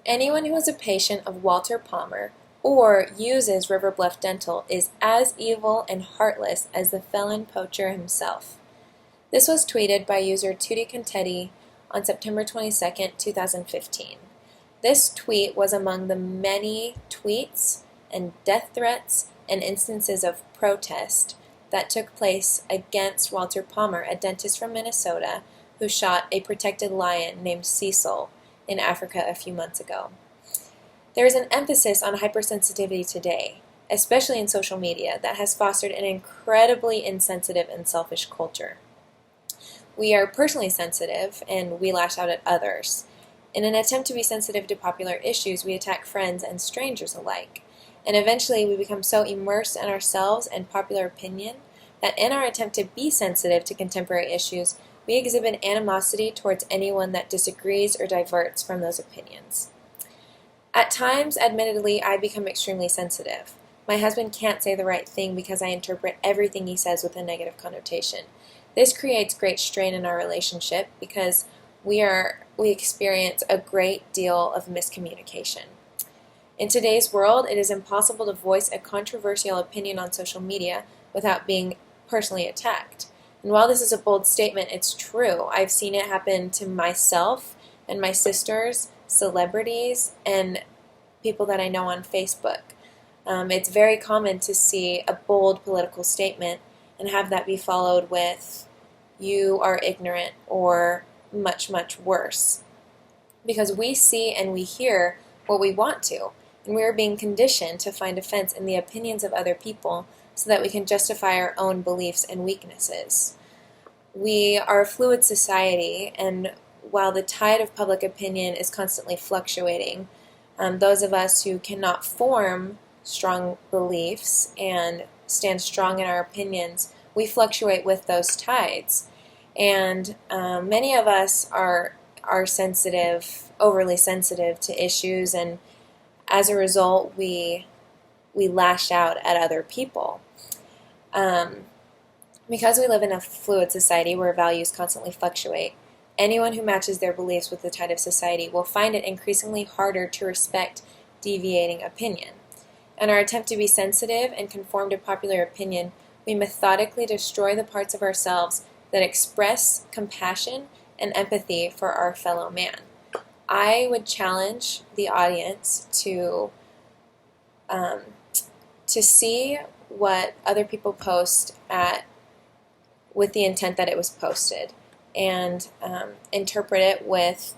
Anyone who is a patient of Walter Palmer or uses River Bluff Dental is as evil and heartless as the felon poacher himself. This was tweeted by user Tutti Contetti on September 22, 2015. This tweet was among the many tweets and death threats and instances of protest that took place against Walter Palmer, a dentist from Minnesota who shot a protected lion named Cecil in Africa a few months ago. There is an emphasis on hypersensitivity today, especially in social media, that has fostered an incredibly insensitive and selfish culture. We are personally sensitive and we lash out at others. In an attempt to be sensitive to popular issues, we attack friends and strangers alike. And eventually we become so immersed in ourselves and popular opinion that in our attempt to be sensitive to contemporary issues, we exhibit animosity towards anyone that disagrees or diverts from those opinions. At times, admittedly, I become extremely sensitive. My husband can't say the right thing because I interpret everything he says with a negative connotation. This creates great strain in our relationship because we experience a great deal of miscommunication. In today's world, it is impossible to voice a controversial opinion on social media without being personally attacked. And while this is a bold statement, it's true. I've seen it happen to myself and my sisters, celebrities, and people that I know on Facebook. It's very common to see a bold political statement and have that be followed with, "You are ignorant," or much, much worse. Because we see and we hear what we want to, and we are being conditioned to find offense in the opinions of other people so that we can justify our own beliefs and weaknesses. We are a fluid society, and while the tide of public opinion is constantly fluctuating, those of us who cannot form strong beliefs and stand strong in our opinions, we fluctuate with those tides. And many of us are sensitive, overly sensitive to issues, and as a result, we lash out at other people. Because we live in a fluid society where values constantly fluctuate, anyone who matches their beliefs with the tide of society will find it increasingly harder to respect deviating opinion. In our attempt to be sensitive and conform to popular opinion, we methodically destroy the parts of ourselves that express compassion and empathy for our fellow man. I would challenge the audience to see what other people post with the intent that it was posted, and interpret it with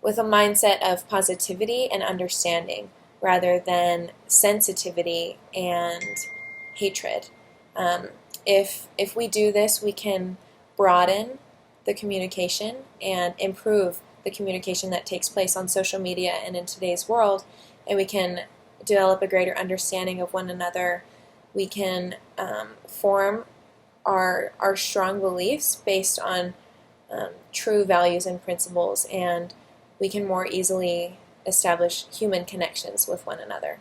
a mindset of positivity and understanding rather than sensitivity and hatred. If we do this, we can broaden the communication and improve the communication that takes place on social media and in today's world, and we can develop a greater understanding of one another. We can form our strong beliefs based on true values and principles, and we can more easily establish human connections with one another.